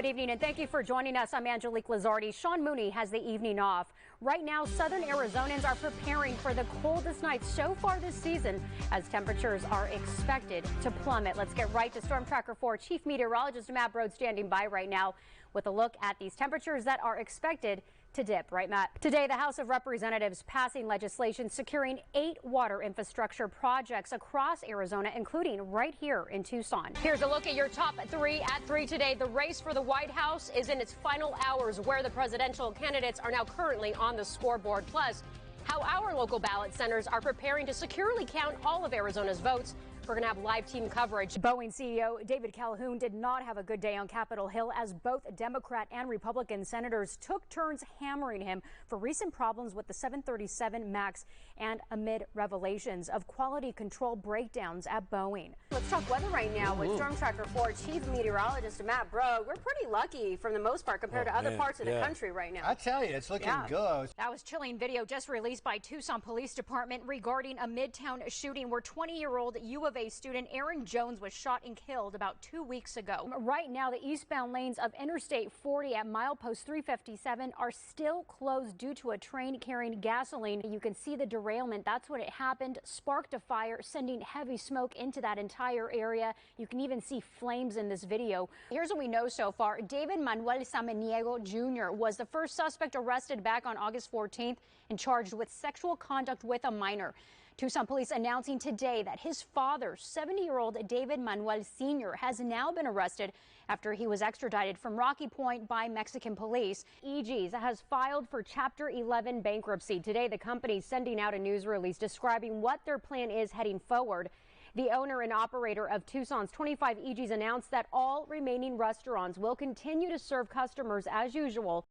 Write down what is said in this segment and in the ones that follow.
Good evening and thank you for joining us. I'm Angelique Lizardi. Sean Mooney has the evening off. Right now, southern Arizonans are preparing for the coldest night so far this season as temperatures are expected to plummet. Let's get right to Storm Tracker 4 Chief Meteorologist Matt Brode standing by right now with a look at these temperatures that are expected to dip. Right, Matt? Today, the House of Representatives passing legislation securing 8 water infrastructure projects across Arizona, including right here in Tucson. Here's a look at your top 3 at 3 today. The race for the White House is in its final hours, where the presidential candidates are now currently on the scoreboard. Plus, how our local ballot centers are preparing to securely count all of Arizona's votes. We're going to have live team coverage. Boeing CEO David Calhoun did not have a good day on Capitol Hill as both Democrat and Republican senators took turns hammering him for recent problems with the 737 MAX and amid revelations of quality control breakdowns at Boeing. Let's talk weather right now with Storm Tracker 4 Chief Meteorologist Matt Brode. We're pretty lucky for the most part compared to other parts of the country right now. I tell you, it's looking good. That was chilling video just released by Tucson Police Department regarding a Midtown shooting where 20-year-old U of A student Aaron Jones was shot and killed about 2 weeks ago. Right now, the eastbound lanes of Interstate 40 at milepost 357 are still closed due to a train carrying gasoline. You can see the derailment. That's when it happened. Sparked a fire, sending heavy smoke into that entire area. You can even see flames in this video. Here's what we know so far. David Manuel Samaniego Jr. was the first suspect arrested back on August 14th and charged with sexual conduct with a minor. Tucson police announcing today that his father, 70-year-old David Manuel Sr., has now been arrested after he was extradited from Rocky Point by Mexican police. EG's has filed for Chapter 11 bankruptcy. Today, the company is sending out a news release describing what their plan is heading forward. The owner and operator of Tucson's 25 EGs announced that all remaining restaurants will continue to serve customers as usual.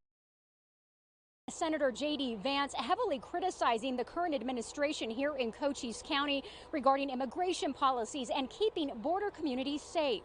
Senator J.D. Vance heavily criticizing the current administration here in Cochise County regarding immigration policies and keeping border communities safe.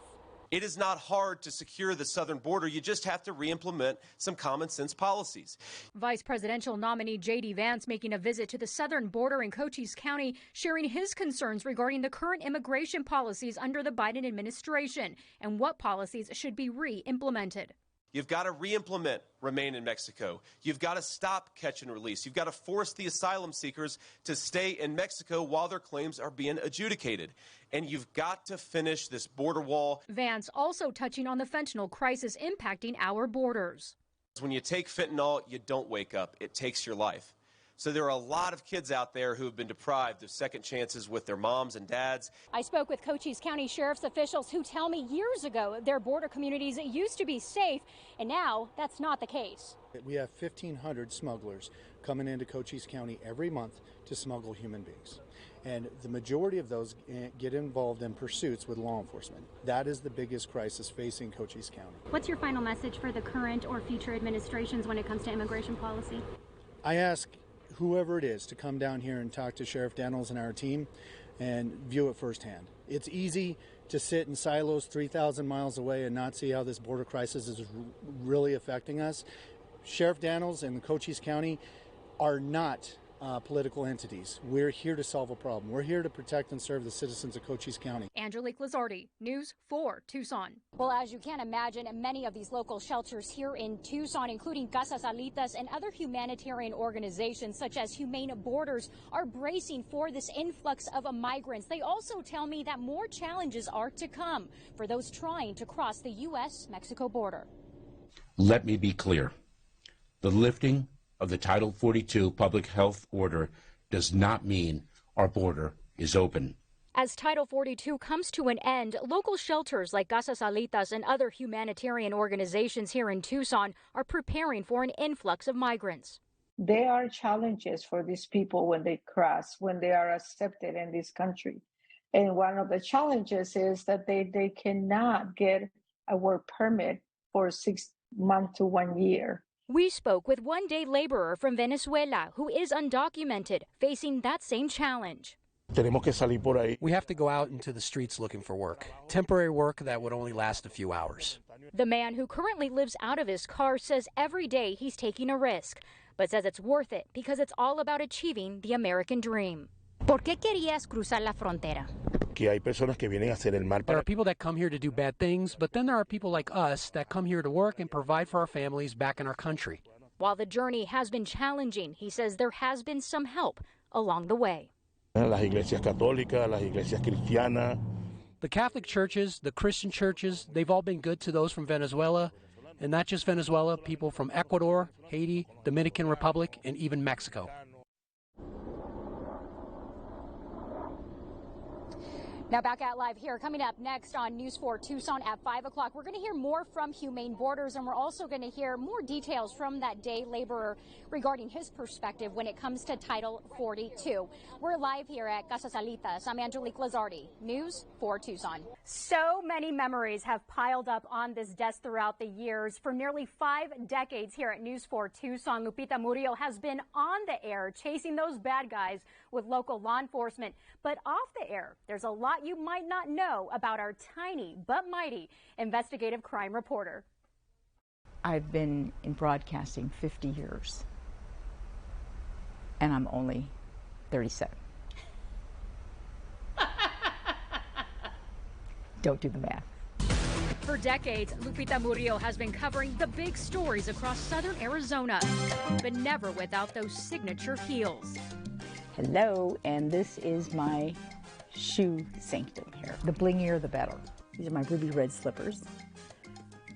It is not hard to secure the southern border. You just have to re-implement some common sense policies. Vice presidential nominee J.D. Vance making a visit to the southern border in Cochise County, sharing his concerns regarding the current immigration policies under the Biden administration and what policies should be re-implemented. You've got to re-implement Remain in Mexico. You've got to stop catch and release. You've got to force the asylum seekers to stay in Mexico while their claims are being adjudicated. And you've got to finish this border wall. Vance also touching on the fentanyl crisis impacting our borders. When you take fentanyl, you don't wake up. It takes your life. So there are a lot of kids out there who have been deprived of second chances with their moms and dads. I spoke with Cochise County Sheriff's officials who tell me years ago their border communities used to be safe, and now that's not the case. We have 1,500 smugglers coming into Cochise County every month to smuggle human beings. And the majority of those get involved in pursuits with law enforcement. That is the biggest crisis facing Cochise County. What's your final message for the current or future administrations when it comes to immigration policy? I ask whoever it is to come down here and talk to Sheriff Daniels and our team and view it firsthand. It's easy to sit in silos 3,000 miles away and not see how this border crisis is really affecting us. Sheriff Daniels and Cochise County are not political entities. We're here to solve a problem. We're here to protect and serve the citizens of Cochise County. Angelique Lizardi, News 4 Tucson. Well, as you can imagine, many of these local shelters here in Tucson, including Casas Alitas and other humanitarian organizations such as Humane Borders, are bracing for this influx of migrants. They also tell me that more challenges are to come for those trying to cross the U.S.-Mexico border. Let me be clear. The lifting of the Title 42 public health order does not mean our border is open. As Title 42 comes to an end, local shelters like Casas Alitas and other humanitarian organizations here in Tucson are preparing for an influx of migrants. There are challenges for these people when they cross, when they are accepted in this country. And one of the challenges is that they cannot get a work permit for 6 months to 1 year. We spoke with one-day laborer from Venezuela who is undocumented, facing that same challenge. We have to go out into the streets looking for work. Temporary work that would only last a few hours. The man who currently lives out of his car says every day he's taking a risk, but says it's worth it because it's all about achieving the American dream. ¿Por qué querías cruzar la frontera? porque hay personas que vienen a hacer el mal. There are people that come here to do bad things, but then there are people like us that come here to work and provide for our families back in our country. While the journey has been challenging, he says there has been some help along the way. Las iglesias católicas, las iglesias cristianas. The Catholic churches, the Christian churches, they've all been good to those from Venezuela. And not just Venezuela, people from Ecuador, Haiti, Dominican Republic, and even Mexico. Now back at Live here, coming up next on News 4 Tucson at 5 o'clock, we're going to hear more from Humane Borders, and we're also going to hear more details from that day laborer regarding his perspective when it comes to Title 42. We're live here at Casa Salitas. I'm Angelique Lizardi, News 4 Tucson. So many memories have piled up on this desk throughout the years. For nearly 5 decades here at News 4 Tucson, Lupita Murillo has been on the air chasing those bad guys with local law enforcement. But off the air, there's a lot you might not know about our tiny but mighty investigative crime reporter. I've been in broadcasting 50 years, and I'm only 37. Don't do the math. For decades, Lupita Murillo has been covering the big stories across southern Arizona, but never without those signature heels. Hello, and this is my shoe sanctum here. The blingier, the better. These are my ruby red slippers.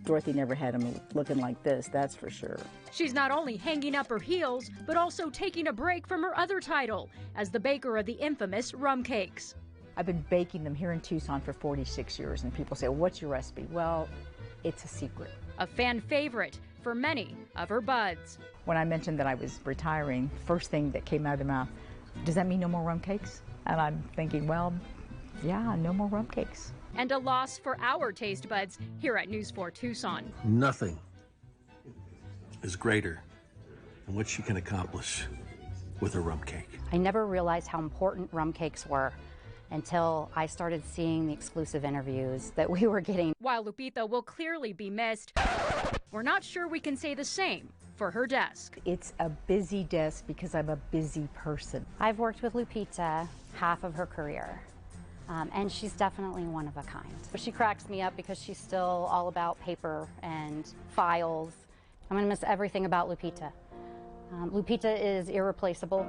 Dorothy never had them looking like this, that's for sure. She's not only hanging up her heels, but also taking a break from her other title as the baker of the infamous rum cakes. I've been baking them here in Tucson for 46 years, and people say, well, what's your recipe? Well, it's a secret. A fan favorite for many of her buds. When I mentioned that I was retiring, first thing that came out of their mouth, does that mean no more rum cakes? And I'm thinking, well, yeah, no more rum cakes. And a loss for our taste buds here at News 4 Tucson. Nothing is greater than what she can accomplish with a rum cake. I never realized how important rum cakes were until I started seeing the exclusive interviews that we were getting. While Lupita will clearly be missed, we're not sure we can say the same for her desk. It's a busy desk because I'm a busy person. I've worked with Lupita half of her career, and she's definitely one of a kind. But she cracks me up because she's still all about paper and files. I'm gonna miss everything about Lupita. Lupita is irreplaceable.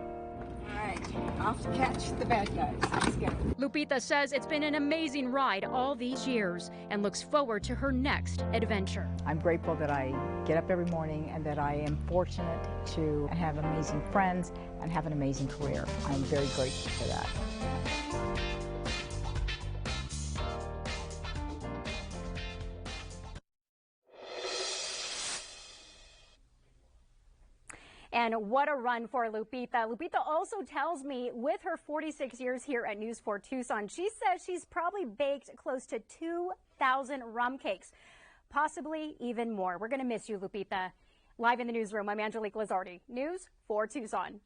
All right, off to catch the bad guys. Let's go. Lupita says it's been an amazing ride all these years and looks forward to her next adventure. I'm grateful that I get up every morning and that I am fortunate to have amazing friends and have an amazing career. I'm very grateful for that. And what a run for Lupita. Lupita also tells me with her 46 years here at News 4 Tucson, she says she's probably baked close to 2,000 rum cakes, possibly even more. We're going to miss you, Lupita. Live in the newsroom, I'm Angelique Lizardi, News 4 Tucson.